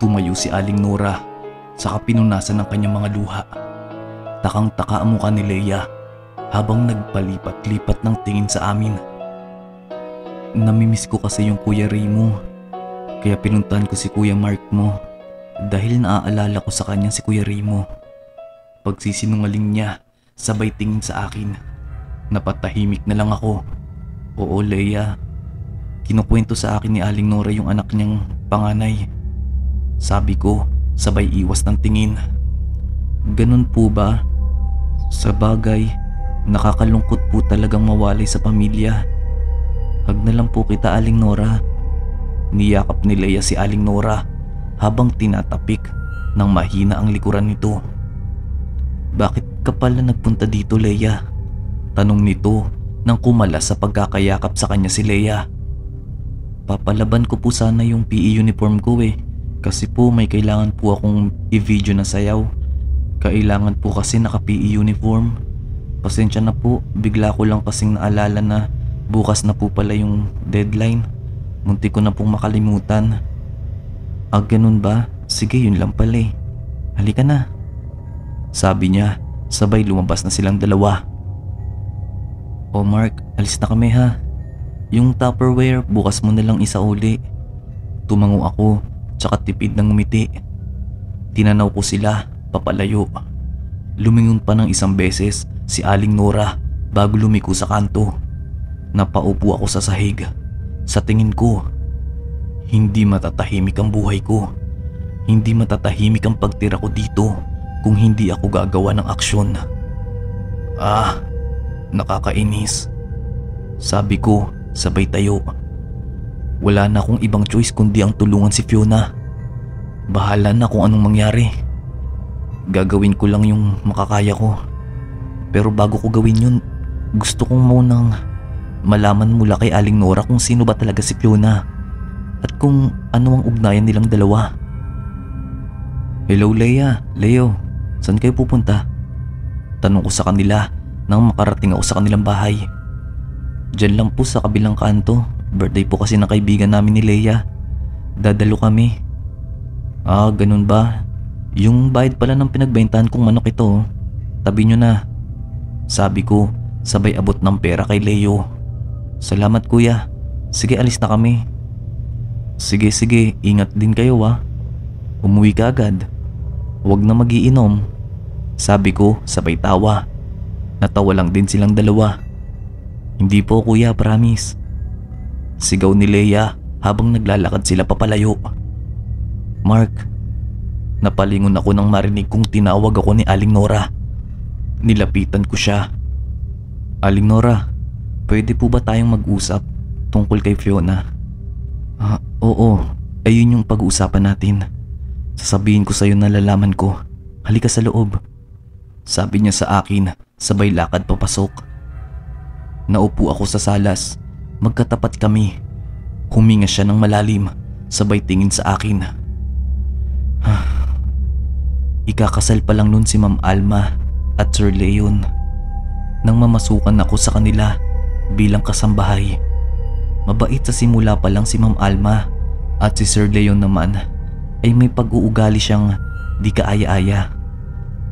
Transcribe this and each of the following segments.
Tumayo si Aling Nora, saka pinunasan ng kanyang mga luha. Takang-taka ang mukha ni Leia habang nagpalipat-lipat ng tingin sa amin. Namimiss ko kasi yung Kuya Ray mo, kaya pinuntahan ko si Kuya Mark mo dahil naaalala ko sa kanya si Kuya Ray mo. Pagsisinungaling niya, sabay tingin sa akin. Napatahimik na lang ako. Oo, Leia. Kinukwento sa akin ni Aling Nora yung anak niyang panganay. Sabi ko, sabay iwas ng tingin. Ganun po ba? Sa bagay, nakakalungkot po talagang mawalay sa pamilya. Hag na lang po kita, Aling Nora. Niyakap ni Leia si Aling Nora habang tinatapik ng mahina ang likuran nito. Bakit ka pala nagpunta dito, Leia? Tanong nito nang kumala sa pagkakayakap sa kanya si Leia. Papalaban ko po sana yung PE uniform ko kasi po may kailangan po akong i-video na sayaw. Kailangan po kasi naka-PE uniform. Pasensya na po, bigla ko lang kasing naalala na bukas na po pala yung deadline. Muntik ko na pong makalimutan. Ganun ba? Sige, yun lang pala Halika na. Sabi niya, sabay lumabas na silang dalawa. O Mark, alis na kami ha. Yung Tupperware, bukas mo na lang isauli. Tumango ako, tsaka tipid ng ngumiti. Tinanaw ko sila, papalayo. Lumingon pa ng isang beses si Aling Nora bago lumiko sa kanto. Napaupo ako sa sahig. Sa tingin ko, hindi matatahimik ang buhay ko. Hindi matatahimik ang pagtira ko dito kung hindi ako gagawa ng aksyon. Nakakainis. Sabi ko, sabay tayo. Wala na akong ibang choice kundi ang tulungan si Fiona. Bahala na kung anong mangyari. Gagawin ko lang yung makakaya ko. Pero bago ko gawin yun, gusto kong munang malaman mula kay Aling Nora kung sino ba talaga si Fiona at kung ano ang ugnayan nilang dalawa. Hello Leia, Leo, saan kayo pupunta? Tanong ko sa kanila nang makarating ako sa kanilang bahay. Diyan lang po sa kabilang kanto. Birthday po kasi ng kaibigan namin ni Leia. Dadalo kami. Ganun ba? Yung bayad pala ng pinagbentahan kong manok ito. Tabi nyo na. Sabi ko, sabay abot ng pera kay Leo. Salamat kuya. Sige, alis na kami. Sige, ingat din kayo Umuwi ka agad. Huwag na magiinom. Sabi ko, sabay tawa. Natawa lang din silang dalawa. Hindi po kuya, promise. Sigaw ni Leia habang naglalakad sila papalayo. Mark, napalingon ako nang marinig kong tinawag ako ni Aling Nora. Nilapitan ko siya. Aling Nora, pwede po ba tayong mag-usap tungkol kay Fiona? Oo, ayun yung pag-uusapan natin. Sasabihin ko sa'yo na lalaman ko. Halika sa loob. Sabi niya sa akin, sabay lakad papasok. Naupo ako sa salas. Magkatapat kami. Huminga siya ng malalim, sabay tingin sa akin. Ikakasal pa lang nun si Ma'am Alma at Sir Leon. Nang mamasukan ako sa kanila bilang kasambahay. Mabait sa simula pa lang si Ma'am Alma at si Sir Leon naman ay may pag-uugali siyang di kaaya-aya.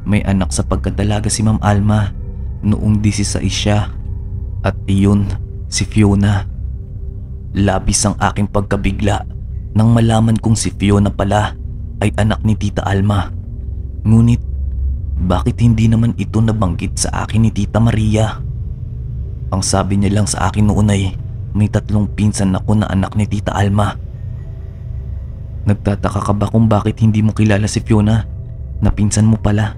May anak sa pagkadalaga si Ma'am Alma noong 16 siya. At iyon, si Fiona. Labis ang aking pagkabigla nang malaman kong si Fiona pala ay anak ni Tita Alma. Ngunit, bakit hindi naman ito nabanggit sa akin ni Tita Maria? Ang sabi niya lang sa akin noon ay may 3 pinsan ako na anak ni Tita Alma. Nagtataka ka ba kung bakit hindi mo kilala si Fiona na pinsan mo pala?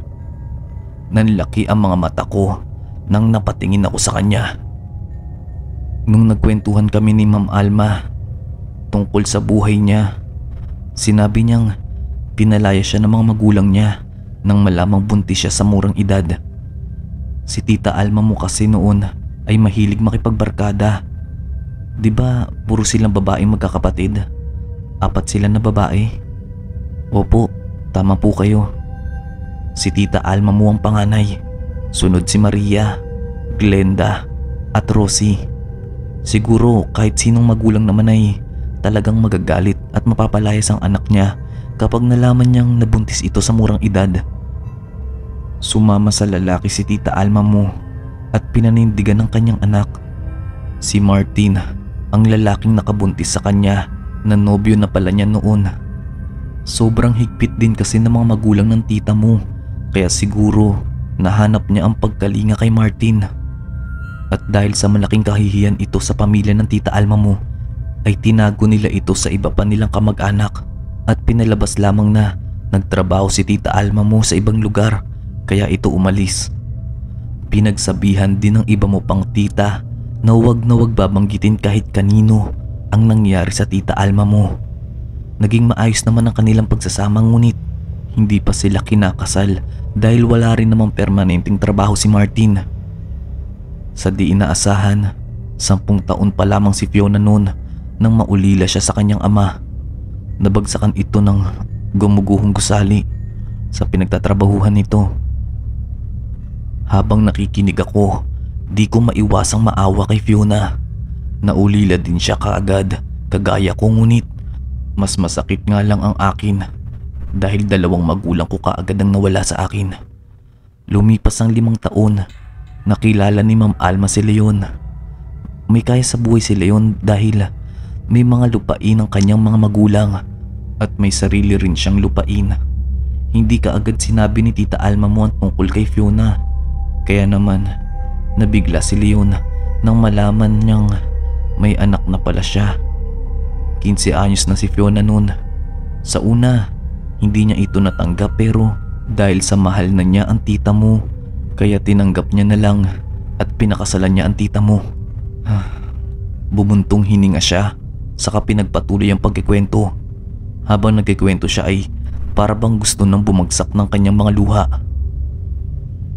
Nanlaki ang mga mata ko nang napatingin ako sa kanya. Nung nagkwentuhan kami ni Ma'am Alma tungkol sa buhay niya, sinabi niyang pinalaya siya ng mga magulang niya nang malamang buntis siya sa murang edad. Si Tita Alma mo kasi noon ay mahilig makipagbarkada. Di ba puro silang babaeng magkakapatid? 4 sila na babae. Opo, tama po kayo. Si Tita Alma mo ang panganay. Sunod si Maria, Glenda at Rosie. Siguro kahit sinong magulang naman ay talagang magagalit at mapapalayas ang anak niya kapag nalaman niyang nabuntis ito sa murang edad. Sumama sa lalaki si Tita Alma mo at pinanindigan ng kanyang anak. Si Martin, ang lalaking nakabuntis sa kanya na nobyo na pala niya noon. Sobrang higpit din kasi ng mga magulang ng tita mo, kaya siguro nahanap niya ang pagkalinga kay Martin. At dahil sa malaking kahihiyan ito sa pamilya ng Tita Alma mo, ay tinago nila ito sa iba pa nilang kamag-anak at pinalabas lamang na nagtrabaho si Tita Alma mo sa ibang lugar, kaya ito umalis. Pinagsabihan din ng iba mo pang tita na huwag babanggitin kahit kanino ang nangyari sa Tita Alma mo. Naging maayos naman ang kanilang pagsasama, ngunit hindi pa sila kinakasal dahil wala rin namang permanenteng trabaho si Martin. Sa di inaasahan, 10 taon pa lamang si Fiona noon nang maulila siya sa kanyang ama. Nabagsakan ito ng gumuguhong gusali sa pinagtatrabahuhan nito. Habang nakikinig ako, di ko maiwasang maawa kay Fiona. Naulila din siya kaagad, kagaya ko, ngunit mas masakit nga lang ang akin dahil 2 magulang ko kaagad ang nawala sa akin. Lumipas ang 5 taon, nakilala ni Ma'am Alma si Leon. May kaya sa buhay si Leon dahil may mga lupain ang kanyang mga magulang at may sarili rin siyang lupain. Hindi kaagad sinabi ni Tita Alma mo ang tungkol kay Fiona, kaya naman nabigla si Leon nang malaman niyang may anak na pala siya. 15 anyos na si Fiona noon. Sa una, hindi niya ito natanggap, pero dahil sa mahal na niya ang tita mo, kaya tinanggap niya na lang at pinakasalan niya ang tita mo. Bumuntong hininga siya, saka pinagpatuloy ang pagkikwento. Habang nagkikwento siya ay para bang gusto nang bumagsak ng kanyang mga luha.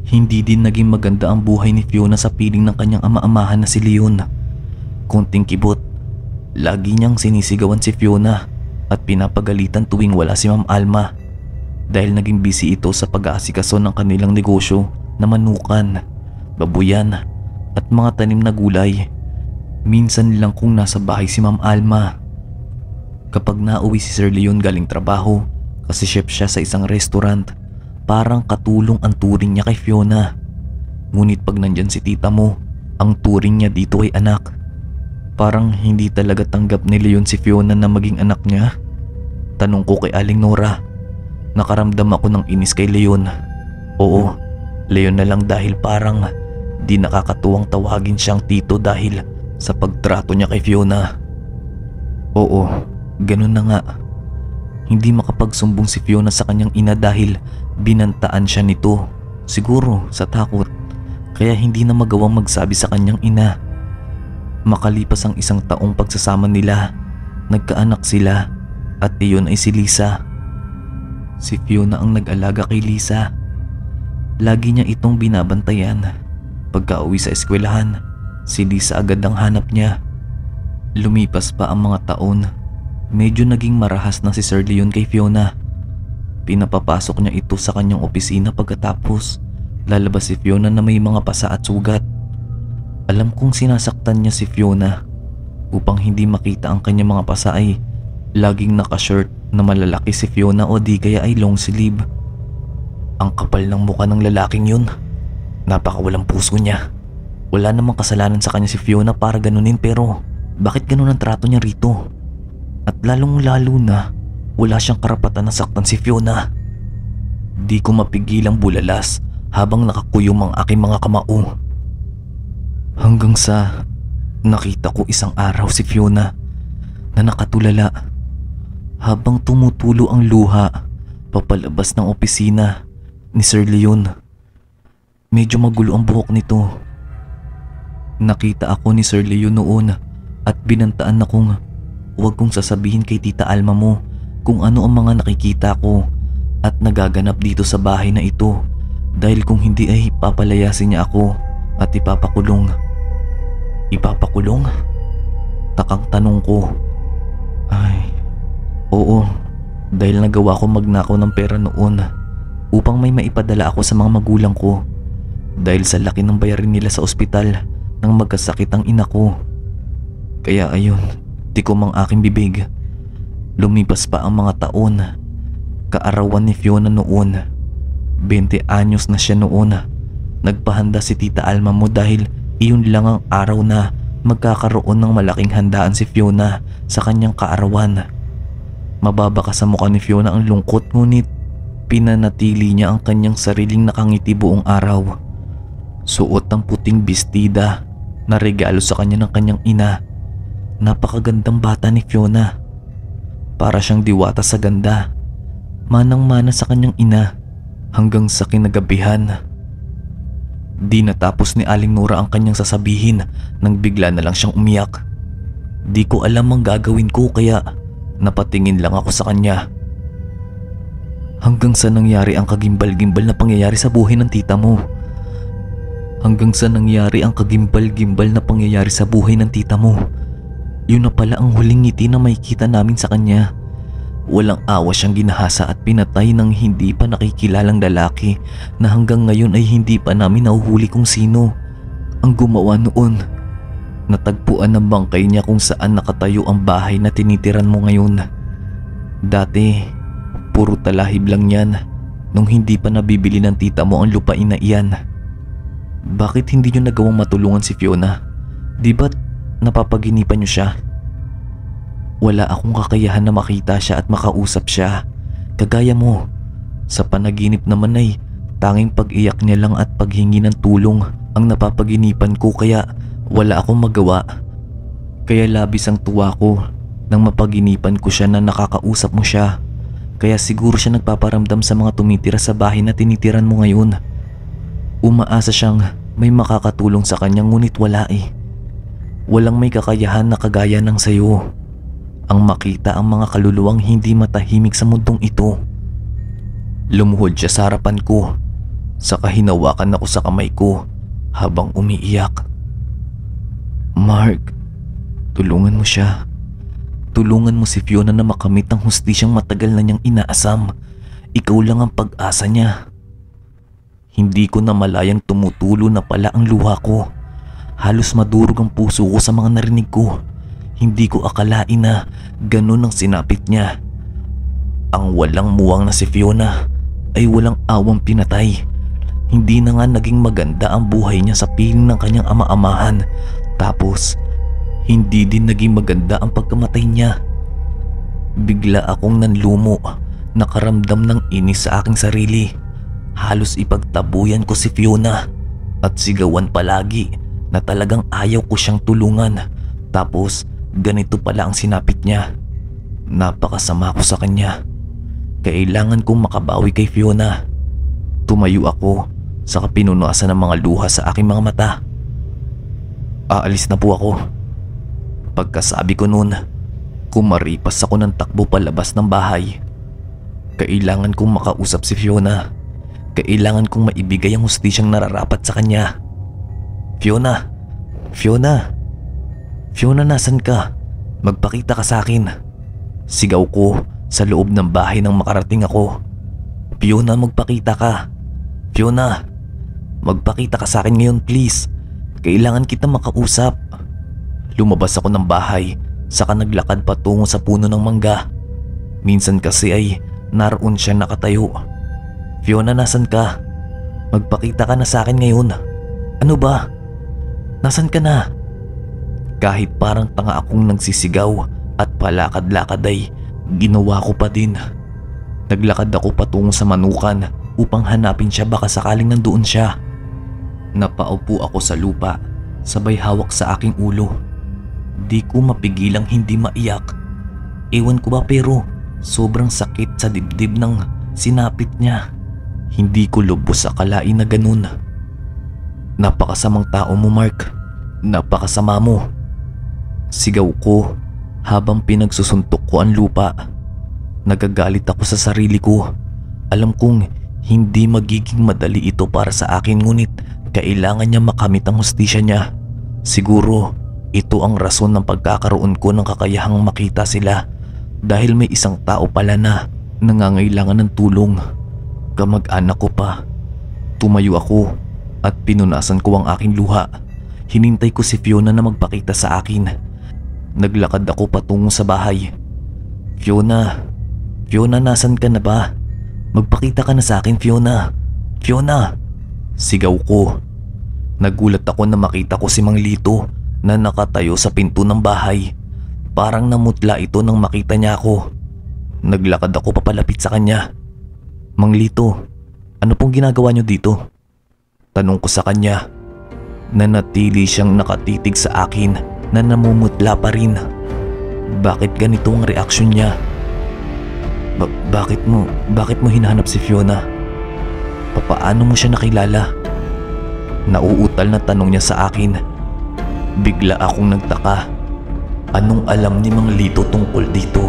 Hindi din naging maganda ang buhay ni Fiona sa piling ng kanyang ama-amahan na si Leon. Konting kibot, lagi niyang sinisigawan si Fiona at pinapagalitan tuwing wala si Ma'am Alma dahil naging busy ito sa pag-aasikaso ng kanilang negosyo na manukan, babuyan at mga tanim na gulay. Minsan lang kung nasa bahay si Ma'am Alma. Kapag nauwi si Sir Leon galing trabaho, kasi chef siya sa isang restaurant, parang katulong ang turing niya kay Fiona. Ngunit pag nandyan si tita mo, ang turing niya dito ay anak. Parang hindi talaga tanggap ni Leon si Fiona na maging anak niya. Tanong ko kay Aling Nora. Nakaramdam ako ng inis kay Leon. Oo, Leon na lang dahil parang di nakakatuwang tawagin siyang tito dahil sa pagtrato niya kay Fiona. Oo, ganun na nga. Hindi makapagsumbong si Fiona sa kanyang ina dahil binantaan siya nito. Siguro sa takot, kaya hindi na magawang magsabi sa kanyang ina. Makalipas ang 1 taong pagsasama nila, nagkaanak sila at iyon ay si Lisa. Si Fiona ang nag-alaga kay Lisa. Lagi niya itong binabantayan. Pagka-uwi sa eskwelahan, si Lisa agad ang hanap niya. Lumipas pa ang mga taon, medyo naging marahas na si Sir Leon kay Fiona. Pinapapasok niya ito sa kanyang opisina pagkatapos lalabas si Fiona na may mga pasa at sugat. Alam kong sinasaktan niya si Fiona. Upang hindi makita ang kanyang mga pasa ay laging naka-shirt na malalaki si Fiona o di kaya ay long sleeve. Ang kapal ng mukha ng lalaking yun. Napakawalang puso niya. Wala namang kasalanan sa kanya si Fiona para ganunin, pero bakit ganun ang trato niya rito? At lalong lalo na wala siyang karapatan na saktan si Fiona. Di ko mapigilang bulalas habang nakakuyom ang aking mga kamao. Hanggang sa nakita ko isang araw si Fiona na nakatulala habang tumutulo ang luha papalabas ng opisina ni Sir Leon. Medyo magulo ang buhok nito. Nakita ako ni Sir Leon noon at binantaan akong huwag kong sasabihin kay Tita Alma mo kung ano ang mga nakikita ko at nagaganap dito sa bahay na ito, dahil kung hindi ay papalayasin niya ako at ipapakulong. Ipapakulong? Takang tanong ko. Ay, oo, dahil nagawa ko magnakaw ng pera noon upang may maipadala ako sa mga magulang ko dahil sa laki ng bayarin nila sa ospital nang magkasakit ang ina ko. Kaya ayun, tikom ang aking bibig. Lumipas pa ang mga taon, Kaarawan ni Fiona noon. 20 anyos na siya noon. Nagpahanda si Tita Alma mo dahil iyon lang ang araw na magkakaroon ng malaking handaan si Fiona sa kanyang kaarawan. Mababa ka sa mukha ni Fiona ang lungkot, ngunit pinanatili niya ang kanyang sariling nakangiti buong araw. Suot ng puting bestida na regalo sa kanya ng kanyang ina. Napakagandang bata ni Fiona. Para siyang diwata sa ganda. Manang-mana sa kanyang ina hanggang sa kinagabihan. Di natapos ni Aling Nora ang kanyang sasabihin nang bigla na lang siyang umiyak. Di ko alam ang gagawin ko kaya napatingin lang ako sa kanya. Hanggang sa nangyari ang kagimbal-gimbal na pangyayari sa buhay ng tita mo. Hanggang sa nangyari ang kagimbal-gimbal na pangyayari sa buhay ng tita mo. Yun na pala ang huling ngiti na makikita namin sa kanya. Walang awa siyang ginahasa at pinatay ng hindi pa nakikilalang lalaki na hanggang ngayon ay hindi pa namin nahuhuli kung sino ang gumawa noon. Natagpuan ng bangkay niya kung saan nakatayo ang bahay na tinitiran mo ngayon. Dati, puro talahib lang yan nung hindi pa nabibili ng tita mo ang lupain na iyan. Bakit hindi niyo nagawang matulungan si Fiona? Di ba't napapaginipan niyo siya? Wala akong kakayahan na makita siya at makausap siya. Kagaya mo. Sa panaginip naman ay tanging pag-iyak niya lang at paghingi ng tulong ang napapaginipan ko kaya wala akong magawa. Kaya labis ang tuwa ko nang mapaginipan ko siya na nakakausap mo siya. Kaya siguro siya nagpaparamdam sa mga tumitira sa bahay na tinitiran mo ngayon. Umaasa siyang may makakatulong sa kanya ngunit wala eh. Walang may kakayahan na kagaya ng sayo. Ang makita ang mga kaluluwang hindi matahimik sa mundong ito. Lumuhod siya sa harapan ko. Saka hinawakan ako sa kamay ko habang umiiyak. Mark, tulungan mo siya. Tulungan mo si Fiona na makamit ang hustisyang matagal na niyang inaasam. Ikaw lang ang pag-asa niya. Hindi ko na malayang tumutulo na pala ang luha ko. Halos madurog ang puso ko sa mga narinig ko. Hindi ko akalain na ganun ang sinapit niya. Ang walang muwang na si Fiona ay walang awang pinatay. Hindi na nga naging maganda ang buhay niya sa piling ng kanyang ama-amahan. Tapos, hindi din naging maganda ang pagkamatay niya. Bigla akong nanlumo, nakaramdam ng inis sa aking sarili. Halos ipagtabuyan ko si Fiona at sigawan palagi na talagang ayaw ko siyang tulungan. Tapos, ganito pala ang sinapit niya. Napakasama ko sa kanya. Kailangan kong makabawi kay Fiona. Tumayo ako, saka pinunasan ng mga luha sa aking mga mata. Aalis na po ako. Pagkasabi ko noon, kumaripas ako ng takbo palabas ng bahay. Kailangan kong makausap si Fiona. Kailangan kong maibigay ang hustisyang nararapat sa kanya. Fiona! Fiona! Fiona, nasan ka? Magpakita ka sa akin. Sigaw ko sa loob ng bahay nang makarating ako. Fiona, magpakita ka. Fiona, magpakita ka sa akin ngayon please. Kailangan kita makausap. Lumabas ako ng bahay, saka naglakad patungo sa puno ng mangga. Minsan kasi ay naroon siya nakatayo. Fiona, nasan ka? Magpakita ka na sa akin ngayon. Ano ba? Nasan ka na? Kahit parang tanga akong nagsisigaw at palakad-lakad ay ginawa ko pa din. Naglakad ako patungo sa manukan upang hanapin siya, baka sakaling nandoon siya. Napaupo ako sa lupa, sabay hawak sa aking ulo. Di ko mapigilang hindi maiyak. Ewan ko ba pero sobrang sakit sa dibdib ng sinapit niya. Hindi ko lubos akalain na ganun. Napakasamang tao mo, Mark. Napakasama mo. Sigaw ko habang pinagsusuntok ko ang lupa. Nagagalit ako sa sarili ko. Alam kong hindi magiging madali ito para sa akin ngunit kailangan niya makamit ang hustisya niya. Siguro ito ang rason ng pagkakaroon ko ng kakayahang makita sila dahil may isang tao pala na nangangailangan ng tulong. Kamag-anak ko pa. Tumayo ako at pinunasan ko ang aking luha. Hinintay ko si Fiona na magpakita sa akin. Naglakad ako patungo sa bahay. Fiona, nasan ka na ba? Magpakita ka na sa akin, Fiona. Fiona! Sigaw ko. Nagulat ako na makita ko si Mang Lito na nakatayo sa pinto ng bahay. Parang namutla ito nang makita niya ako. Naglakad ako papalapit sa kanya. Mang Lito, ano pong ginagawa niyo dito? Tanong ko sa kanya. Nanatili siyang nakatitig sa akin na namumutla pa rin. Bakit ganito ang reaksyon niya? Bakit mo hinahanap si Fiona? Papaano mo siya nakilala? Nauutal na tanong niya sa akin. Bigla akong nagtaka. Anong alam ni Mang Lito tungkol dito?